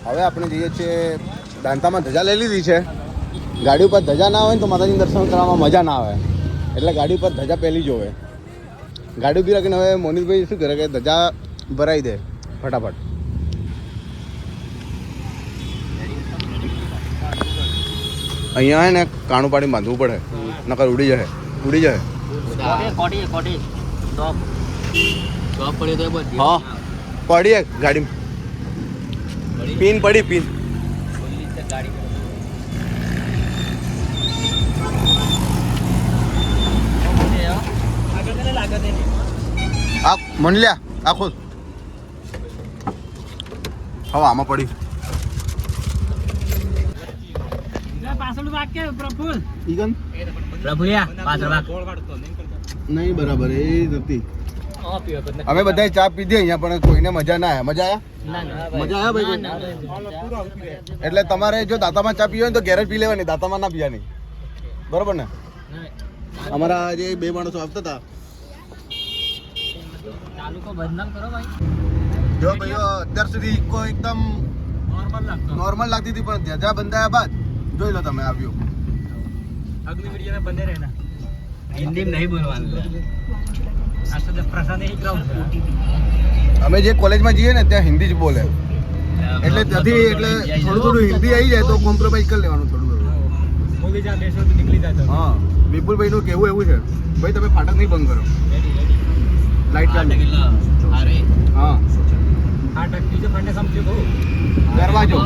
હવે આપણે જઈએ છીએ દાંતામાં ધજા લઈ લીધી છે. ગાડી ઉપર ધજા ના હોય ને તો માતાજીનું દર્શન કરવામાં મજા ના આવે, એટલે ગાડી ઉપર ધજા પહેલી જોવે. ગાડી ઉભી રાખીને હવે મોનિતભાઈ શું કરે કે ધજા ભરાઈ દે ફટાફટ. અહીંયા હે ને કાણું પાડી બાંધવું પડે, નકર ઉડી જાય. હા પડી ગાડી પિન પડી પિન. આ મંડલ્યા આખો હવે આમાં પડી. નહીં બરાબર એ નથી. અમે બધા ચા પીધી અહીંયા, પણ કોઈને મજા ના આવે. મજા આયા ભાઈ? એટલે તમારે જો દાતામાં ચા પીવી હોય તો ઘેર જ પી લેવાની, દાતામાં ના પીવાની, બરોબર ને? અમારા જે બે માણસો આવતા હતા, જો ભાઈઓ અત્યાર સુધી કોઈ એકદમ નોર્મલ લાગતી હતી, પણ ધજા બંધાયા બાદ જોઈ લો તમે આવ્યો. અગલી વીડિયો में बने रहना, हिंदी में नहीं बोलवाना. आज तो प्रसाद ही ग्राउंड. અમે જે કોલેજમાં જઈએ ને ત્યાં હિન્દી જ બોલે, એટલે ત્યાંથી એટલે થોડું હિન્દી આવી જાય તો કોમ્પ્રોમાઇઝ કરી લેવાનું થોડું. મૂવી જા બેસો તો નીકળી જાય. હા વિપુલભાઈ નું કેવું એવું છે, ભાઈ તમે ફાટક નહીં બંધ કરો, લાઈટ ચાલુ. હા ફાટક બીજો ફાટક સમજો કહો દરવાજો.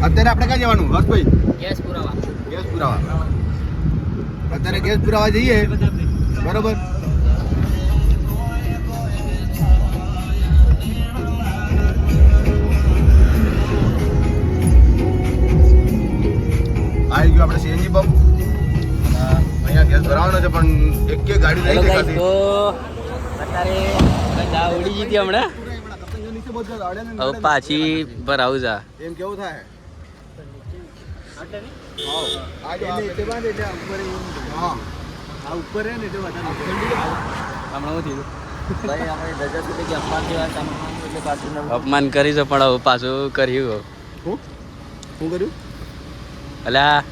અત્યારે આપણે ક્યાં જવાનું હર્ષભાઈ? ગેસ પુરાવા. અત્યારે ગેસ પુરાવા જઈએ, બરોબર? આવી ગયું આપણે સીએનજી પંપ. અહીંયા ગેસ ભરાવાનો છે, પણ એક ગાડી નહીં દેખાતી. તો અત્યારે જા ઉડી જીતી હમણાં. હવે પાછી ભરાવું જા. એમ કેવું થાય? અપમાન કરી છે પણ હવે પાછું કર્યું. શું કર્યું? અલ્યા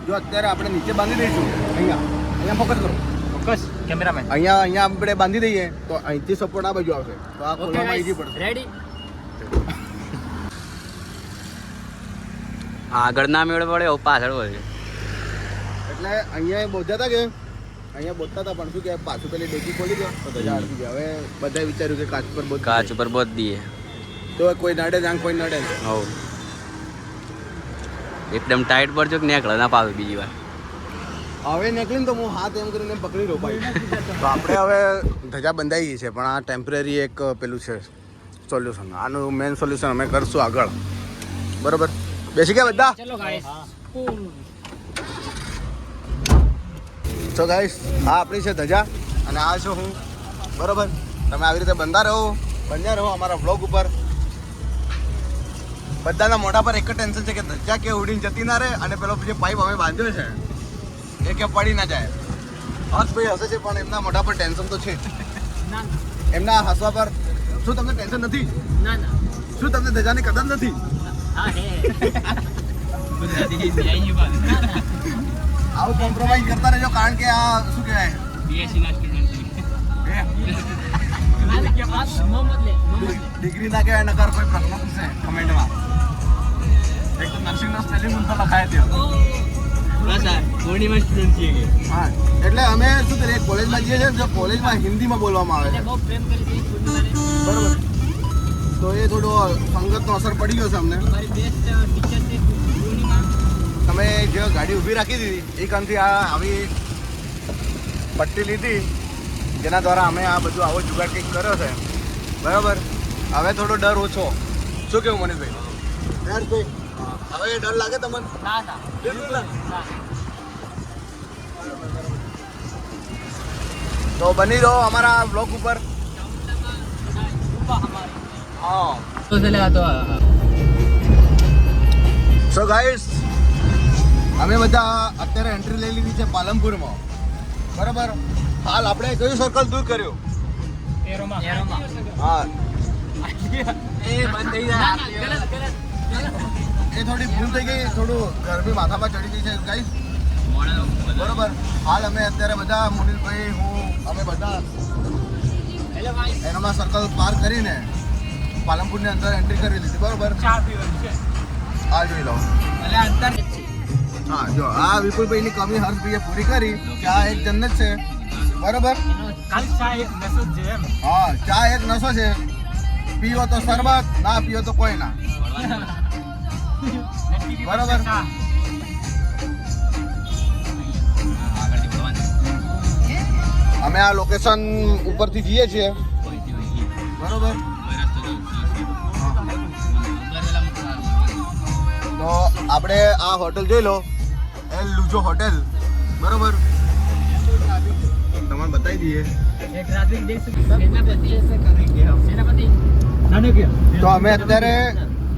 જો અત્યારે આપણે નીચે બાંધી દઈશું, અહીંયા ફોકસ કરો, ચોક્કસ કેમેરામેન. અહીંયા આપણે બાંધી દઈએ તો અહીંથી સપોર્ટ આ બાજુ આવશે, તો આ ખોલવામાં ઈઝી પડશે. રેડી. આગળ ના મેળ પડે પાછળ પડે. એટલે અહીંયા બોલતા હતા પણ શું કે પાછું પેલી ડેકી ખોલી દો તો ધજા અડકી ગયા. હવે બધાએ વિચાર્યું કે કાચ પર બોધ દઈએ તો કોઈ નડે જ, કોઈ નડે જ. હવ એકદમ ટાઈટ પડજો કે નીકળે ના પાવે બીજી વાર. હવે નીકળીને તો હું હાથ એમ કરીને પકડી રહું ભાઈ. તો આપણે હવે ધજા બંધાઈ ગઈ છે, પણ આ ટેમ્પરરી એક પેલું છે સોલ્યુશન. આનું મેઇન સોલ્યુશન અમે કરશું આગળ, બરોબર? બેસી ગયા બધા? તો ગાઈસ આ આપણી છે ધજા અને આ છું હું, બરોબર? તમે આવી રીતે બન્યા રહો અમારા બ્લોગ ઉપર. બધાના મોઢા પર એક જ ટેન્શન છે કે ધજા કે ઉડીને જતી ના રહે, અને પેલો જે પાઇપ અમે બાંધ્યો છે એ કે પડી ના જાય. હર્ષભાઈ હસે છે પણ એમના મોઢા પર ટેન્શન તો છે. એમના હસવા પર શું તમને ટેન્શન નથી? શું તમને ધજાની કદર નથી? આવું કોમ્પ્રોમાઇઝ કરતા રહેજો, કારણ કે આ શું કહેવાય, ડિગ્રી ના કહેવાય, નકર કોઈ પ્રશ્ન પૂછે કમેન્ટમાં. એક તો નર્સિંગનો સ્પેલિંગ તો લખાય ત્યાં. હા એટલે અમે શું કરીએ, કોલેજમાં જઈએ છીએ, જો કોલેજમાં હિન્દીમાં બોલવામાં આવે છે, બરોબર? તો એ થોડો સંગતનો અસર પડી ગયો છે અમને. તમે જે ગાડી ઊભી રાખી દીધી એ કામથી આ આવી પટ્ટી લીધી, જેના દ્વારા અમે આ બધું આવો જુગાડ કંઈક કર્યો છે, બરાબર? હવે થોડો ડર ઓછો. શું કેવું મનીષભાઈ? હર્ષભાઈ હવે એ ડર લાગે તમને? તો બની રહો અમારા બ્લોગ ઉપર. સો ગાઈસ અમે બધા અત્યારે એન્ટ્રી લઈ લીધી છે પાલનપુરમાં. બરાબર. હાલ આપણે કયું સર્કલ દૂર કર્યું? હા એ થોડી ભૂલ થઈ ગઈ, થોડું ગરમી માથામાં ચડી ગઈ છે ગાઈસ. બરોબર. હાલ અમે અત્યારે બધા મુનિલભાઈ, હું, અમે બધા એનામાં સર્કલ પાર કરીને પાલનપુરની અંદર એન્ટ્રી કરી લીધી. બરોબર. આ જોઈ લો. હા જો આ વિપુલભાઈની કમી હર્ષભાઈએ પૂરી કરી કે આ એક જન્નત છે. બરોબર. હા ચા એક નશો છે. પીવો તો શરબત, ના પીવો તો કોઈ ના. બરોબર. અમે આ લોકેશન ઉપરથી જઈએ છીએ. બરોબર. તો આપણે આ હોટલ જોઈ લો, એલ લુજો હોટેલ. બરોબર. તમને બતાવી દઈએ. તો અમે અત્યારે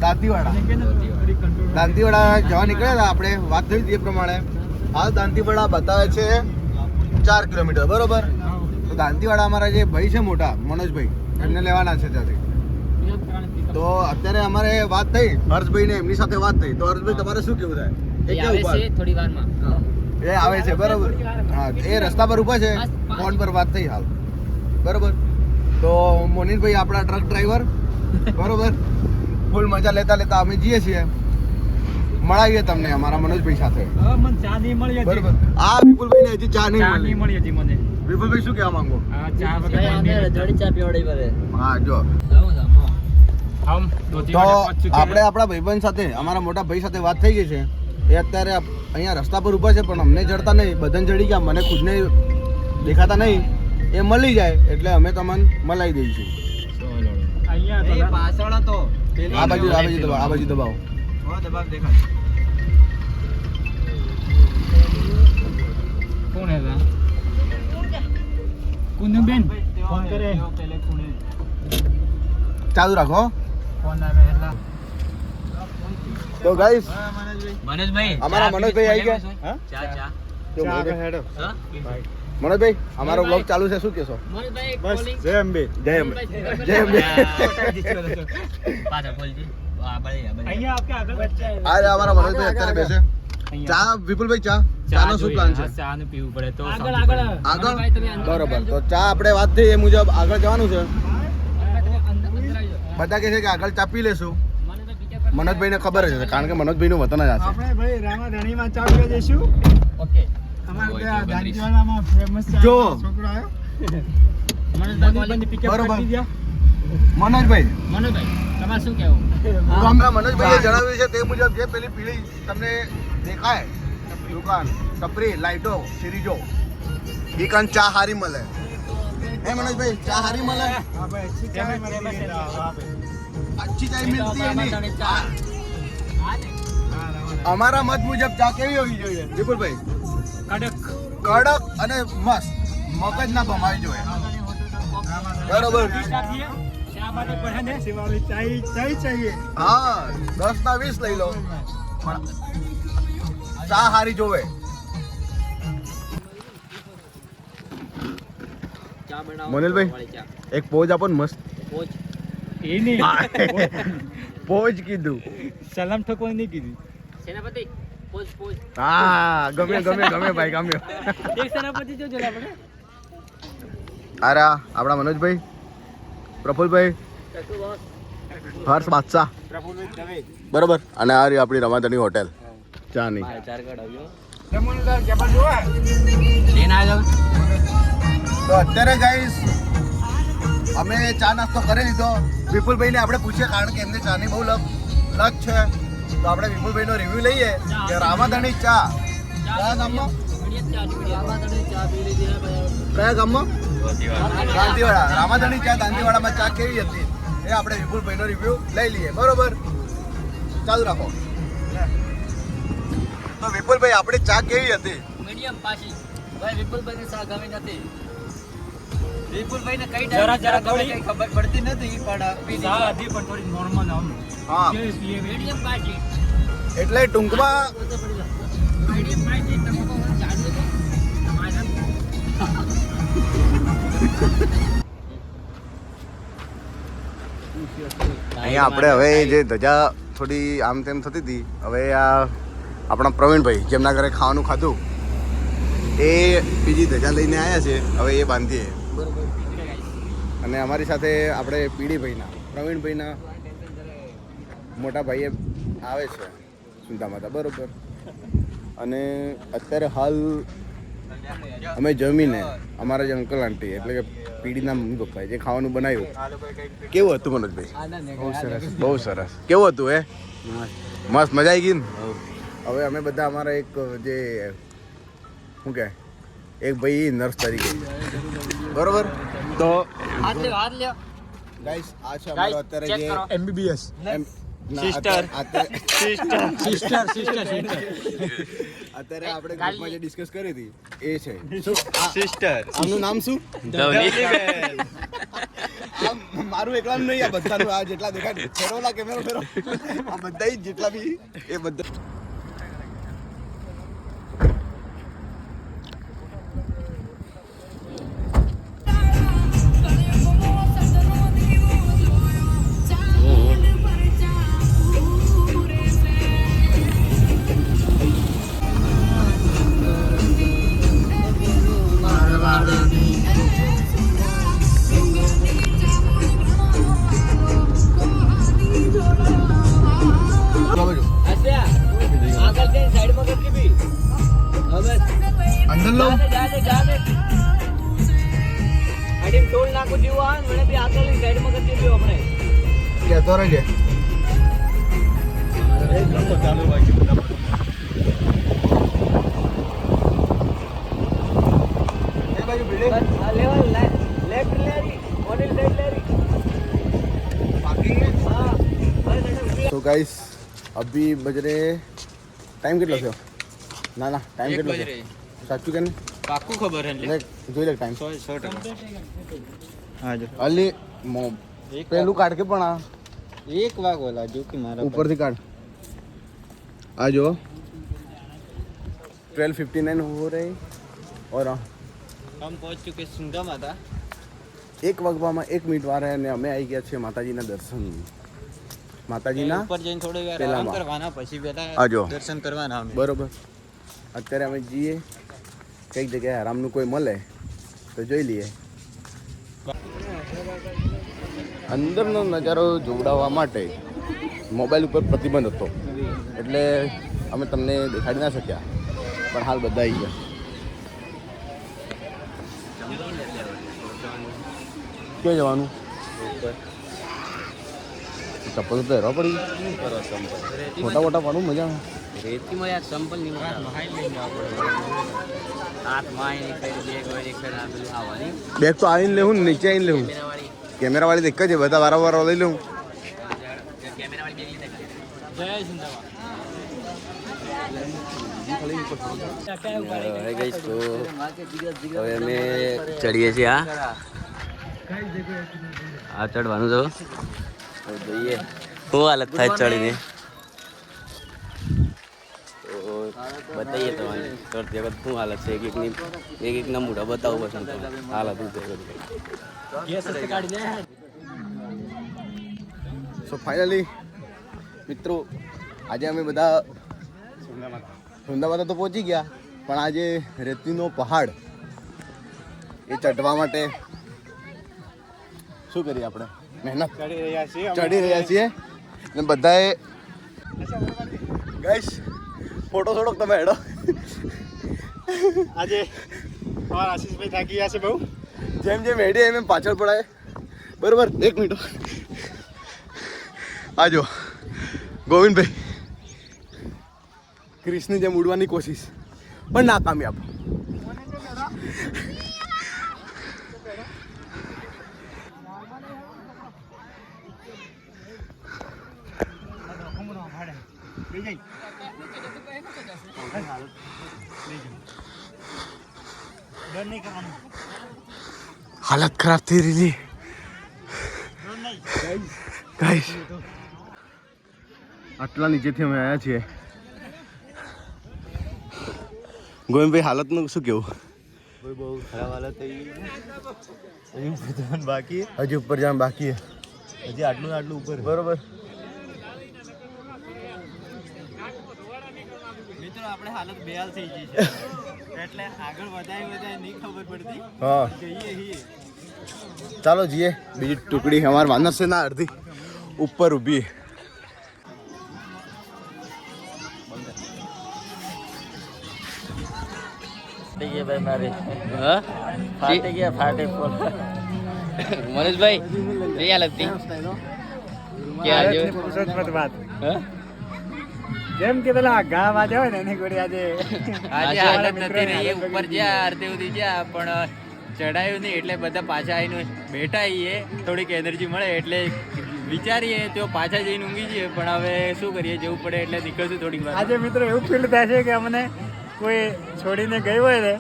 દાંતીવાડા જવા નીકળ્યા હતા. આપણે વાત થઈ હતી એ પ્રમાણે હાલ દાંતીવાડા બતાવે છે 4 કિલોમીટર. બરોબર. તો દાંતીવાડા અમારા જે ભાઈ છે મોટા મનોજભાઈ, એમને લેવાના છે ત્યાંથી. તો અત્યારે અમારે વાત થઈ હર્ષભાઈ ને એમની સાથે વાત થઈ. તો હર્ષભાઈ તમારે શું કેવું થાય? થોડી વારમાં એ આવે છે. બરોબર. હા એ રસ્તા પર ઊભા છે, ફોન પર વાત થઈ હાલ. બરોબર. તો મોનિલભાઈ આપણા ટ્રક ડ્રાઈવર. બરોબર. ફૂલ મજા લેતા લેતા અમે જઈએ છીએ. મળાવીએ તમને અમારા મનોજભાઈ સાથે. બરોબર. આ વિપુલભાઈ ને હજી ચા નહીં મળી. વિપુલભાઈ શું કહેવા માંગો? હા જો તો આપણે આપણા ભાઈબંધ સાથે, અમારા મોટા ભાઈ સાથે વાત થઈ ગઈ છે. એ અત્યારે અહીંયા રસ્તા પર ઊભા છે, પણ અમને જડતા નહીં, બધાને જડી ગયા, મને ખુદને દેખાતા નહીં. એ મળી જાય એટલે અમે તમને મલાઈ દઈશું. આ બાજુ દબાવો. કોણ હે? કુંદનબેન ફોન કરે. ચાલુ રાખો. તો ગાઈસ મનોજભાઈ, અમારા મનોજભાઈ આવી ગયા. જો મનોજભાઈ અમારો બ્લોગ ચાલુ છે, શું કહેશો? જય અંબે. અરે અમારા મનોજભાઈ અત્યારે બેસે. ચા વિપુલભાઈ, ચાનો શું પ્લાન છે? ચા ને પીવું પડે તો આગળ. બરોબર. તો ચા આપણે વાત થઈ એ મુજબ આગળ જવાનું છે. બધા કહે છે કે આગળ ચા પી લેશું. મનોજભાઈ ને ખબર જ છે, કારણ કે મનોજભાઈ નું વતન જ આ છે. આપણે ભાઈ રામાધણીમાં ચા પીવા જઈશું. ઓકે. અમારે ત્યાં દાંતીવાડામાં ફેમસ ચા જો. છોકરો આવ્યો. બરોબર. મનોજભાઈ તમારે શું કહેવું? તો હમણાં મનોજભાઈએ જણાવ્યું છે તે મુજબ જે પેલી પીળી તમને દેખાય દુકાન, ટપરી, લાઈટો, સિરીજો, ઈ કાન ચા હારી મળે. હે મનોજભાઈ, ચા હારી મળે? હા ભાઈ, अच्छी चाय मिलेगी। वाह भाई, अच्छी चाय मिलती है नहीं? हाँ, અમારા મત મુજબ ચા કેવી હોવી જોઈએ વિપુલભાઈ? કડક અને મસ્ત, મગજ ના ભમાવી જોઈએ. બરોબર. ऐसी वाली चाय चाय चाहिए। હા 10 ના 20 લઈ લો, પણ ચા હારી જોવે. મોનિલભાઈ એક પોજ આપો ને મસ્ત. એ નહીં પોજ કીધું, સલામ ઠોકવાની નહીં કીધી. સેનાપતિ પોઝ પોઝ. હા ગમે ભાઈ ગમે. એક સેનાપતિ જોજો આપણે. અરે આપણા મનોજભાઈ, પ્રફુલભાઈ, હર્ષ બાદશાહ. બરોબર. અને આ રહી આપણી રમાધણી હોટેલ ચા ની. रमणदार क्या बात हुआ? લેના આવ્યો. તો અત્યારે ગાઈસ અમે ચા નાસ્તો કરી લીધો. વિપુલભાઈને આપણે પૂછીએ, કારણ કે એમને ચાની બહુ લત છે. તો આપણે વિપુલભાઈનો રિવ્યુ લઈએ કે રામાધણી ચા કયા ગામમાં? કયા ગામમાં? દાંતીવાડા. રામાધણી ચા દાંતીવાડામાં ચા કેવી હતી એ આપણે વિપુલભાઈનો રિવ્યુ લઈ લઈએ. બરોબર, ચાલુ રાખો. તો વિપુલભાઈ આપણે ચા કેવી હતી? મીડિયમ પાછી. ભાઈ વિપુલભાઈને ચા ગમી નથી. વિપુલભાઈને કઈ જરા થોડી કઈ ખબર પડતી નથી, પણ ચા હતી પણ થોડી નોર્મલ આમ. હા મીડિયમ પાછી. એટલે ટૂંકમાં મીડિયમ પાછી. તમારો ચાલુ છે. અહીંયા આપણે હવે જે ધજા થોડી આમ તેમ થતી હતી, હવે આ આપણા પ્રવીણભાઈ જેમના ઘરે ખાવાનું ખાધું એ બીજી ધજા લઈને આવ્યા છે, હવે એ બાંધીએ. અને અમારી સાથે આપણે પીડીભાઈના પ્રવીણભાઈના મોટા ભાઈએ આવે છે સુંદા માતા, બરોબર. અને અત્યારે હાલ અમે જમીને અમારા જે અંકલ આંટી એટલે કે પીડીના મમ્મી પપ્પાએ જે ખાવાનું બનાવ્યું, કેવું હતું મનોજભાઈ? બહુ સરસ. બહુ સરસ. કેવું હતું એ? મસ્ત, મજા આવી ગઈ ને? હવે અમે બધા અમારા એક જે શું કહે એક ભાઈ નર્સ તરીકે, બરોબર. તો હાથ લ્યો ગાઈસ આ છે અમારો અત્યારે જે MBBS સિસ્ટર અત્યારે આપણે ગ્રુપમાં જે ડિસ્કસ કરી હતી એ છે શું સિસ્ટર. આમનું નામ શું? આમ મારું એકલાનું નહીં, આ બધાનું. આ જેટલા દેખાય ફેરો ના કેમેરો ફેરો, આ બધા જેટલા બી એ બધા. આગળ જઈને સાઈડમાં કરતી બી હવે અંદર લો. જાને અડીમ ટોલ નાખું જેવું આવે ને મને બી આગળની સાઈડમાં કરતી બી આપણે કહેતો રહેજે. Level left Larry O'Neill side Larry તો ગાઈસ અભી બજ રહે ટાઈમ કેટલો થયો? ના ના ટાઈમ કેટલો થયો? સાચું કે નહીં? પાક્કું ખબર હે લે જોઈ લે ટાઈમ. 100%. હા જો અલી પેલું કાઢ કે પણ આ એક વાગ ઓલા જો કે મારા ઉપરથી કાઢ. આ જો 12:59 हो रही और हम पहुंच चुके सुंदा माता. 1 વાગવામાં 1 મિનિટ વાર અને અમે આવી ગયા છીએ માતાજીના દર્શન. માતાજીના ઉપર જઈને થોડી વાર પેલામાં. આરામ કરવાના, પછી આ બેટા જો. દર્શન કરવાના અમે. બરોબર. અત્યારે અમે જઈએ કઈક જગ્યાએ આરામનું કોઈ મળે તો જોઈ લઈએ. અંદરનો નજારો જોવડાવવા માટે મોબાઈલ ઉપર પ્રતિબંધ હતો એટલે અમે તમને દેખાડી ના શક્યા, પણ હાલ બધા આવી ગયા. ક્યાં જવાનું? ચપ્પલ તો પહેરવા પડી. મોટા મોટા પાડું મજા આવે. રેતી માં યાર સંપલ નહીં હાથ માં બેગ વાળી આવવાની બેગ તો આવીને લેવું ને નીચે આવીને લેવું. વાળી કેમેરા વાળી દેખ છે બધા વારંવાર લઈ લઉં. કેમેરા વાળી બેગ જય સિંધાવા હવે અમે ચડીએ છીએ. આ ચડવાનું તો જોઈએ શું હાલત થાય ચડીને તો બતાવીએ તમારી ચડતી વખત શું હાલત છે. એક એકના મોઢા બતાવું પસંદ હાલત સો ફાઇનલી મિત્રો આજે અમે બધા સુંદામાતા તો પહોંચી ગયા, પણ આજે રેતીનો પહાડ એ ચઢવા માટે શું કરીએ આપણે? મહેનત ચડી રહ્યા છીએ ને બધાએ. ગાઈસ ફોટો થોડોક તમે હેડો. આજે અમારા આશીષભાઈ થાકી ગયા છે બહુ. જેમ જેમ હેડીએ એમ એમ પાછળ પડાય. બરોબર. 1 મિનિટ આજો ગોવિંદભાઈ ક્રિશની જેમ ઉડવાની કોશિશ પણ નાકામયાબ. હાલત ખરાબ થઈ રહી ગાઈસ. આટલા નીચેથી અમે આવ્યા છીએ. ગોવિંદભાઈ હાલતનું શું કેવું? બહુ ખરાબ હાલત થઈ ગઈ. હજી ઉપર જવાનું બાકી છે. હજી ઉપર જવાનું બાકી છે. હજી આટલું ને આટલું ઉપર. બરોબર. મિત્રો આપણે હાલત બેહાલ થઈ ગઈ છે એટલે આગળ વધાય નહીં ખબર પડતી. હા જઈએ છીએ. ચાલો જઈએ. બીજી ટુકડી અમારી માનસ છે ના અડધી ઉપર ઊભી. મનોજભાઈ કઈ હાલત થઈ? જેમ કે પેલા ઘા વાજ્યા હોય ને એની ગોળી આજે આજે હાલત નથી રહી. ઉપર જ્યાં અડધે સુધી જ્યાં પણ ચડાયું નહીં એટલે બધા પાછા આવીને બેઠા છીએ. થોડીક એનર્જી મળે એટલે વિચારીએ તો પાછા જઈને ઊંઘી જઈએ પણ હવે શું કરીએ, જવું પડે એટલે નીકળશું થોડીક વાર. આજે મિત્રો એવું ફીલ થાય છે કે અમને કોઈ છોડીને ગયું હોય ને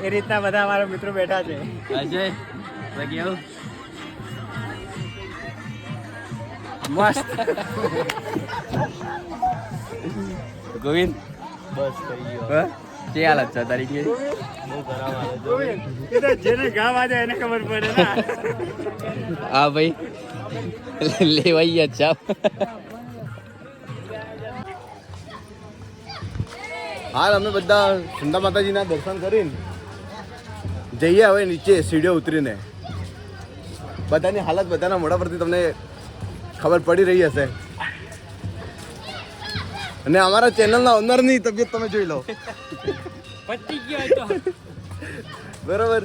એ રીતના બધા અમારા મિત્રો બેઠા છે. અજય બાકી આવું મસ્ત. ગોવિંદ બસ થઈ ગયો. કે હાલત છે તારી? કે બહુ ખરાબ હાલત છે. એ તો જેને ઘા વાજ્યા એને ખબર પડે ને. હા ભાઈ લેવાઈ ગયા ચાપ. હાલ અમે બધા સુંદા માતાજીના દર્શન કરીને જઈએ હવે નીચે સીડીઓ ઉતરીને. બધાની હાલત બધાના મોઢા પરથી તમને ખબર પડી રહી હશે. અને અમારા ચેનલના ઓનરની તબિયત તમે જોઈ લો. પતી ગયો તો બરોબર.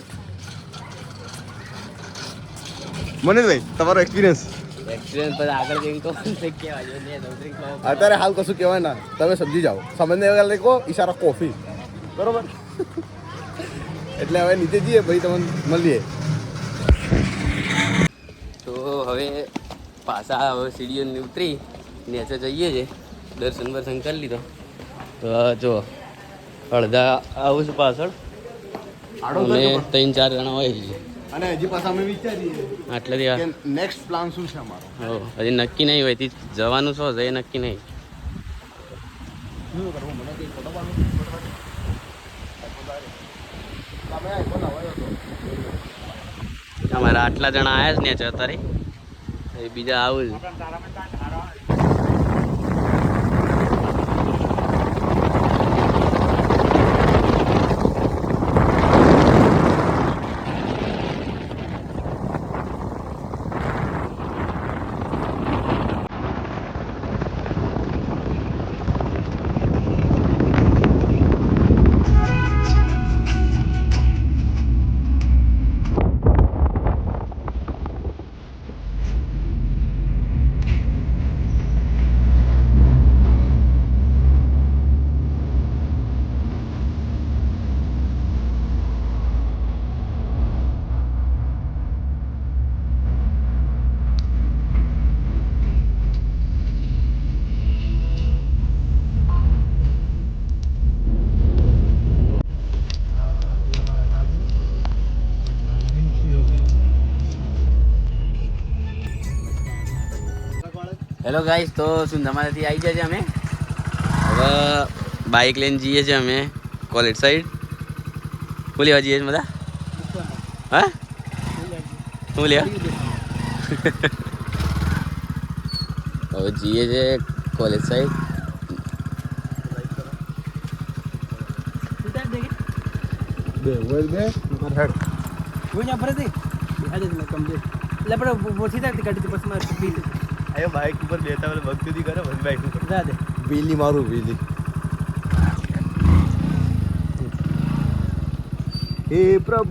મનીષભાઈ તમારો એક્સપિરિયન્સ પર આગળ જઈને તો કહેવાય ને અત્યારે હાલ કશું કહેવાય ના. તમે સમજી જાઓ. સમજને વગર લખો ઈશારા કોફી. બરોબર. એટલે હવે નીચે જઈએ ભાઈ તમને મળીએ. તો હવે પાછા હવે સીડીઓ ઉતરી નીચે જઈએ છે. દર્શન બર્શન કરી લીધો તો જો અડધા આવું છે પાછળ અને 3-4 જણા હોય છે. અને હજી પાછા અમે વિચારીએ આટલેથી કે નેક્સ્ટ પ્લાન શું છે અમારો. હજી નક્કી નહીં હોય થી જવાનું શું છે એ નક્કી નહીં. અમારા આટલા જણા આવ્યા જ ને અત્યારે એ બીજા આવું જ. હેલો ગાઈસ, તો સુંધામાથી આવી જાય છે અમે હવે બાઇક લઈને જઈએ છીએ અમે કોલેજ સાઈડ. શું લેવા જઈએ છીએ બધા? હા શું લેવા? હવે જઈએ છે કોલેજ સાઈડ. બાઇક ઉપર બેઠા ભક્તિ કરે બાઇક ઉપર વેલી મારું વેલી. હે પ્રભુ